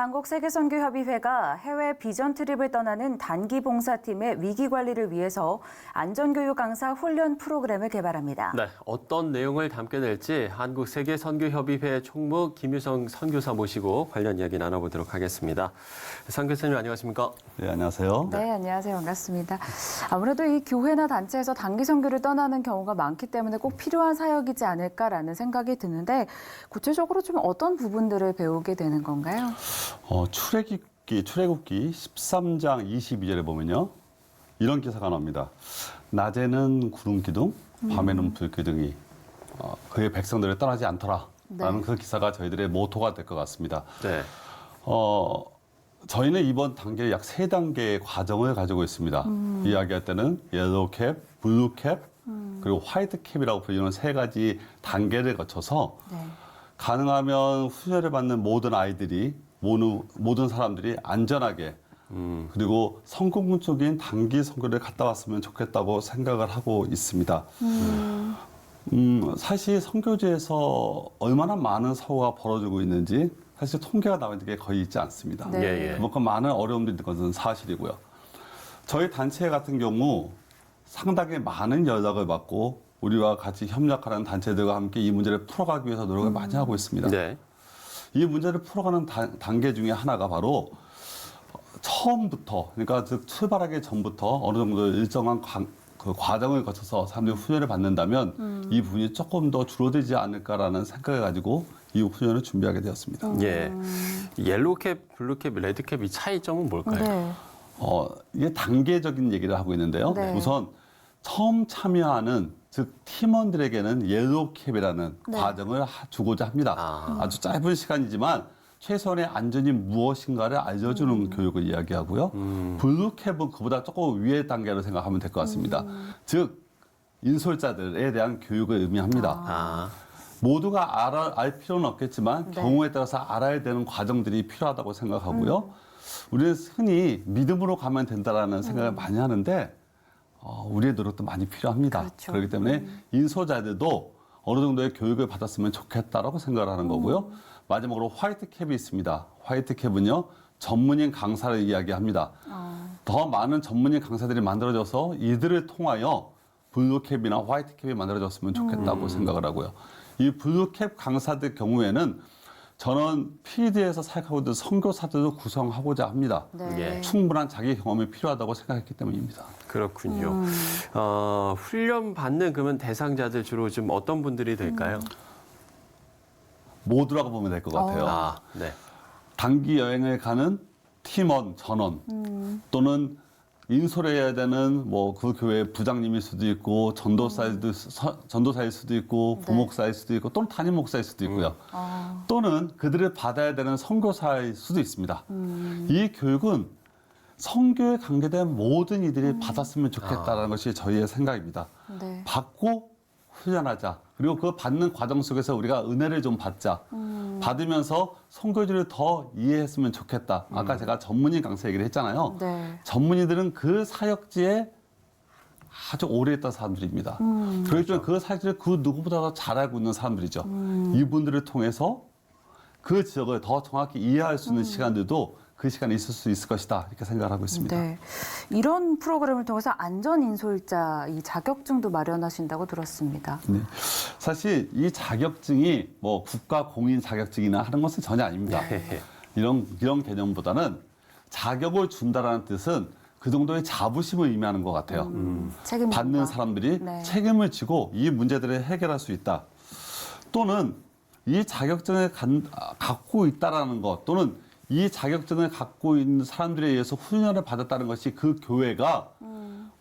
한국세계선교협의회가 해외 비전 트립을 떠나는 단기 봉사팀의 위기 관리를 위해서 안전교육 강사 훈련 프로그램을 개발합니다. 네, 어떤 내용을 담게 될지 한국세계선교협의회 총무 김유성 선교사 모시고 관련 이야기 나눠보도록 하겠습니다. 선교사님 안녕하십니까? 네, 안녕하세요. 네, 안녕하세요. 반갑습니다. 아무래도 이 교회나 단체에서 단기 선교를 떠나는 경우가 많기 때문에 꼭 필요한 사역이지 않을까라는 생각이 드는데 구체적으로 좀 어떤 부분들을 배우게 되는 건가요? 출애굽기 13장 22절에 보면요. 이런 기사가 나옵니다. 낮에는 구름 기둥, 밤에는 불 기둥이 그의 백성들을 떠나지 않더라. 라는 그 기사가 저희들의 모토가 될 것 같습니다. 네. 저희는 이번 단계에 약 3단계의 과정을 가지고 있습니다. 이야기할 때는 옐로우 캡, 블루 캡, 그리고 화이트 캡이라고 불리는 3가지 단계를 거쳐서 가능하면 훈련을 받는 모든 아이들이, 모든 사람들이 안전하게 그리고 성공적인 단기 선교를 갔다 왔으면 좋겠다고 생각을 하고 있습니다. 사실 선교지에서 얼마나 많은 사고가 벌어지고 있는지 사실 통계가 나온 게 거의 있지 않습니다. 네. 그만큼 많은 어려움들이 있는 것은 사실이고요. 저희 단체 같은 경우 상당히 많은 연락을 받고 우리와 같이 협력하는 단체들과 함께 이 문제를 풀어가기 위해서 노력을 많이 하고 있습니다. 네. 이 문제를 풀어가는 단계 중에 하나가 바로 처음부터, 그러니까 즉 출발하기 전부터 어느 정도 일정한 그 과정을 거쳐서 사람들이 훈련을 받는다면 이 부분이 조금 더 줄어들지 않을까라는 생각을 가지고 이 훈련을 준비하게 되었습니다. 예. 옐로우 캡, 블루 캡, 레드 캡 이 차이점은 뭘까요? 네. 이게 단계적인 얘기를 하고 있는데요. 네. 우선 처음 참여하는 즉 팀원들에게는 옐로우 캡이라는 과정을 주고자 합니다. 아주 짧은 시간이지만 최소한의 안전이 무엇인가를 알려주는 교육을 이야기하고요. 블루 캡은 그보다 조금 위의 단계로 생각하면 될 것 같습니다. 즉 인솔자들에 대한 교육을 의미합니다. 모두가 알 필요는 없겠지만 경우에 따라서 알아야 되는 과정들이 필요하다고 생각하고요. 우리는 흔히 믿음으로 가면 된다라는 생각을 많이 하는데 우리의 노력도 많이 필요합니다. 그렇죠. 그렇기 때문에 인솔자들도 어느 정도의 교육을 받았으면 좋겠다라고 생각을 하는 거고요. 마지막으로 화이트 캡이 있습니다. 화이트 캡은요, 전문인 강사를 이야기합니다. 더 많은 전문인 강사들이 만들어져서 이들을 통하여 블루 캡이나 화이트 캡이 만들어졌으면 좋겠다고 생각을 하고요. 이 블루 캡 강사들 경우에는 저는 PD에서 사역하고 있는 선교사들도 구성하고자 합니다. 네. 충분한 자기 경험이 필요하다고 생각했기 때문입니다. 그렇군요. 훈련 받는 그러면 대상자들 주로 좀 어떤 분들이 될까요? 모두라고 보면 될 것 같아요. 네. 단기 여행을 가는 팀원, 전원 또는 인솔해야 되는 뭐 그 교회 부장님일 수도 있고 전도사일 수도 있고 부목사일 수도 있고 또는 담임 목사일 수도 있고요. 또는 그들을 받아야 되는 선교사일 수도 있습니다. 이 교육은 선교에 관계된 모든 이들이 받았으면 좋겠다는 것이 저희의 생각입니다. 네. 받고 훈련하자. 그리고 그 받는 과정 속에서 우리가 은혜를 좀 받자. 받으면서 선교지를 더 이해했으면 좋겠다. 아까 제가 전문인 강사 얘기를 했잖아요. 네. 전문인들은 그 사역지에 아주 오래 있던 사람들입니다. 그렇기 때문에 그 사역지를 그 누구보다도 잘 알고 있는 사람들이죠. 이분들을 통해서 그 지역을 더 정확히 이해할 수 있는 시간들도 그 시간에 있을 수 있을 것이다. 이렇게 생각을 하고 있습니다. 네. 이런 프로그램을 통해서 안전인솔자 이 자격증도 마련하신다고 들었습니다. 네. 사실 이 자격증이 뭐 국가 공인 자격증이나 하는 것은 전혀 아닙니다. 이런 개념보다는 자격을 준다라는 뜻은 그 정도의 자부심을 의미하는 것 같아요. 책임감과. 받는 사람들이 네. 책임을 지고 이 문제들을 해결할 수 있다. 또는 이 자격증을 갖고 있다라는 것 또는 이 자격증을 갖고 있는 사람들에 의해서 훈련을 받았다는 것이 그 교회가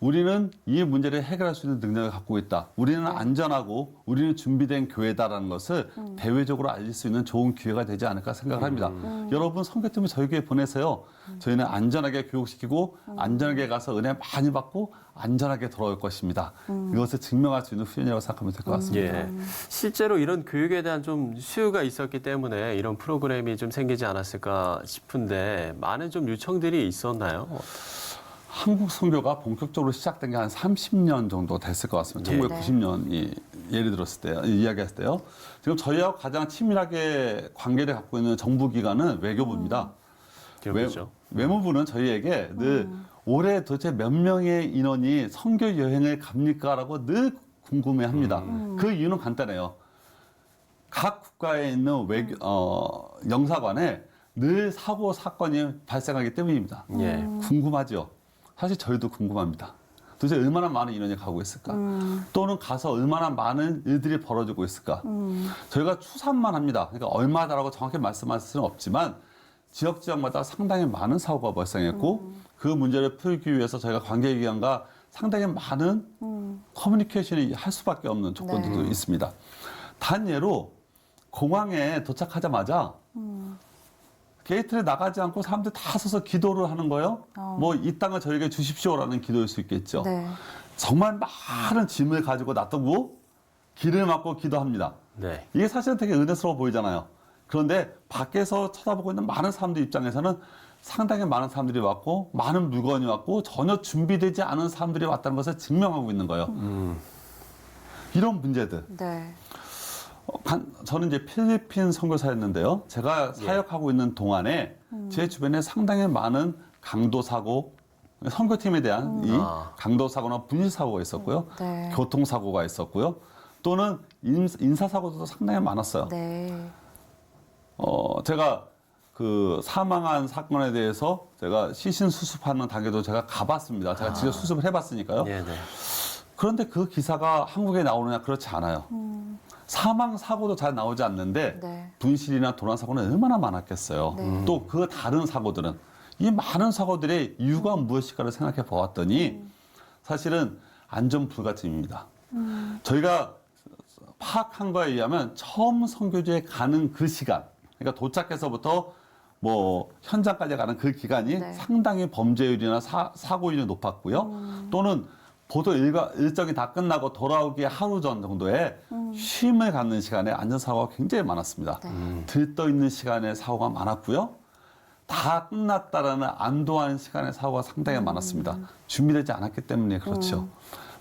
우리는 이 문제를 해결할 수 있는 능력을 갖고 있다. 우리는 안전하고 우리는 준비된 교회다라는 것을 대외적으로 알릴 수 있는 좋은 기회가 되지 않을까 생각을 합니다. 여러분 선교팀을 저희 교회에 보내세요. 저희는 안전하게 교육시키고 안전하게 가서 은혜 많이 받고 안전하게 돌아올 것입니다. 이것을 증명할 수 있는 훈련이라고 생각하면 될 것 같습니다. 예. 실제로 이런 교육에 대한 좀 수요가 있었기 때문에 이런 프로그램이 좀 생기지 않았을까 싶은데 많은 좀 요청들이 있었나요? 한국 선교가 본격적으로 시작된 게 한 30년 정도 됐을 것 같습니다. 1990년이 예를 들었을 때요, 이야기했을 때요. 지금 저희하고 가장 친밀하게 관계를 갖고 있는 정부기관은 외교부입니다. 그렇죠. 외무부는 저희에게 늘 올해 도대체 몇 명의 인원이 선교 여행을 갑니까라고 늘 궁금해합니다. 그 이유는 간단해요. 각 국가에 있는 영사관에 늘 사고 사건이 발생하기 때문입니다. 예. 궁금하죠. 사실 저희도 궁금합니다. 도대체 얼마나 많은 인원이 가고 있을까? 또는 가서 얼마나 많은 일들이 벌어지고 있을까? 저희가 추산만 합니다. 그러니까 얼마다라고 정확히 말씀할 수는 없지만 지역마다 상당히 많은 사고가 발생했고 그 문제를 풀기 위해서 저희가 관계기관과 상당히 많은 커뮤니케이션을 할 수밖에 없는 조건들도 네. 있습니다. 단 예로 공항에 도착하자마자 게이트를 나가지 않고 사람들이 다 서서 기도를 하는 거예요. 뭐 이 땅을 저에게 주십시오라는 기도일 수 있겠죠. 네. 정말 많은 짐을 가지고 놔두고 길을 막고 기도합니다. 네. 이게 사실은 되게 은혜스러워 보이잖아요. 그런데 밖에서 쳐다보고 있는 많은 사람들 입장에서는 상당히 많은 사람들이 왔고 많은 물건이 왔고 전혀 준비되지 않은 사람들이 왔다는 것을 증명하고 있는 거예요. 이런 문제들. 네. 저는 이제 필리핀 선교사였는데요. 제가 사역하고 있는 동안에 제 주변에 상당히 많은 강도 사고, 선교팀에 대한 이 강도 사고나 분실 사고가 있었고요. 네. 교통 사고가 있었고요. 또는 인사 사고도 상당히 많았어요. 네. 제가 그 사망한 사건에 대해서 제가 시신 수습하는 단계도 제가 가봤습니다. 제가 직접 수습을 해봤으니까요. 네, 네. 그런데 그 기사가 한국에 나오느냐 그렇지 않아요. 사망 사고도 잘 나오지 않는데 네. 분실이나 도난 사고는 얼마나 많았겠어요. 네. 또 그 다른 사고들은 이 많은 사고들의 이유가 무엇일까를 생각해 보았더니 사실은 안전 불가침입니다. 저희가 파악한 거에 의하면 처음 선교지에 가는 그 시간, 그러니까 도착해서부터 뭐 현장까지 가는 그 기간이 네. 상당히 범죄율이나 사고율이 높았고요. 또는 보도 일정이 다 끝나고 돌아오기 하루 전 정도에 쉼을 갖는 시간에 안전사고가 굉장히 많았습니다. 네. 들떠 있는 시간에 사고가 많았고요. 다 끝났다라는 안도한 시간에 사고가 상당히 많았습니다. 준비되지 않았기 때문에 그렇죠.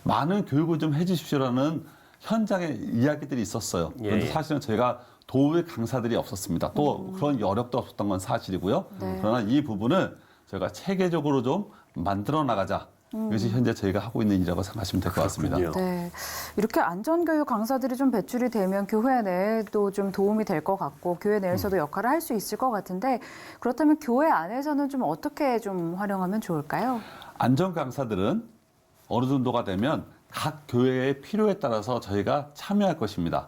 많은 교육을 좀 해주십시오라는 현장의 이야기들이 있었어요. 그런데 예. 사실은 저희가 도울 강사들이 없었습니다. 또 그런 여력도 없었던 건 사실이고요. 네. 그러나 이 부분을 저희가 체계적으로 좀 만들어 나가자. 이것이 현재 저희가 하고 있는 일이라고 생각하시면 될 것 같습니다. 그렇군요. 네. 이렇게 안전교육 강사들이 좀 배출이 되면 교회 내에도 좀 도움이 될 것 같고 교회 내에서도 역할을 할 수 있을 것 같은데 그렇다면 교회 안에서는 좀 어떻게 좀 활용하면 좋을까요? 안전 강사들은 어느 정도가 되면 각 교회의 필요에 따라서 저희가 참여할 것입니다.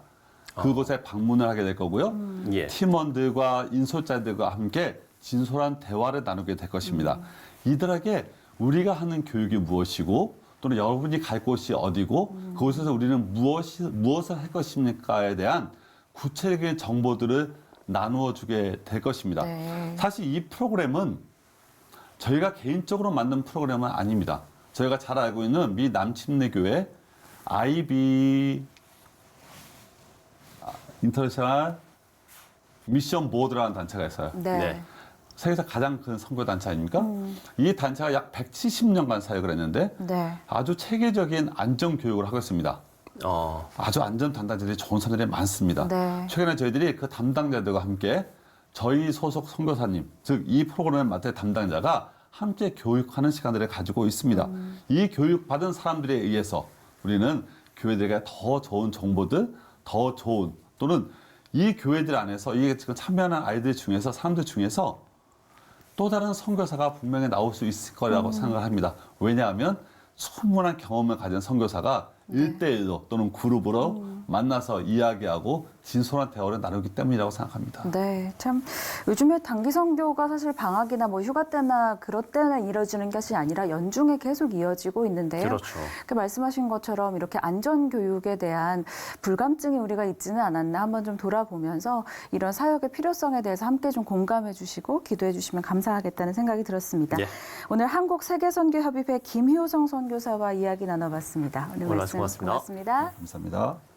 그곳에 방문을 하게 될 거고요. 예. 팀원들과 인솔자들과 함께 진솔한 대화를 나누게 될 것입니다. 이들에게 우리가 하는 교육이 무엇이고 또는 여러분이 갈 곳이 어디고 그곳에서 우리는 무엇을 할 것입니까에 대한 구체적인 정보들을 나누어 주게 될 것입니다. 네. 사실 이 프로그램은 저희가 개인적으로 만든 프로그램은 아닙니다. 저희가 잘 알고 있는 미 남침내교회 IB 인터내셔널 미션 보드라는 단체가 있어요. 네. 네. 세계에서 가장 큰 선교 단체 아닙니까? 이 단체가 약 170년간 사역을 했는데 네. 아주 체계적인 안전 교육을 하고 있습니다. 어, 아주 안전 담당자들이 좋은 사람들이 많습니다. 네. 최근에 저희들이 그 담당자들과 함께 저희 소속 선교사님, 즉 이 프로그램을 맡을 담당자가 함께 교육하는 시간들을 가지고 있습니다. 이 교육받은 사람들에 의해서 우리는 교회들에게 더 좋은 정보들, 더 좋은 또는 이 교회들 안에서 이 지금 참여하는 아이들 중에서 사람들 중에서 또 다른 선교사가 분명히 나올 수 있을 거라고 생각을 합니다. 왜냐하면 충분한 경험을 가진 선교사가 일대일로 또는 그룹으로 만나서 이야기하고 진솔한 대화를 나누기 때문이라고 생각합니다. 네, 참 요즘에 단기 선교가 사실 방학이나 뭐 휴가 때나 그럴 때는 이뤄지는 것이 아니라 연중에 계속 이어지고 있는데요. 그렇죠. 그 말씀하신 것처럼 이렇게 안전 교육에 대한 불감증이 우리가 있지는 않았나 한번 좀 돌아보면서 이런 사역의 필요성에 대해서 함께 좀 공감해 주시고 기도해 주시면 감사하겠다는 생각이 들었습니다. 예. 오늘 한국세계선교협의회 김효성 선교사와 이야기 나눠봤습니다. 오늘 오늘 말씀 고맙습니다. 고맙습니다. 감사합니다.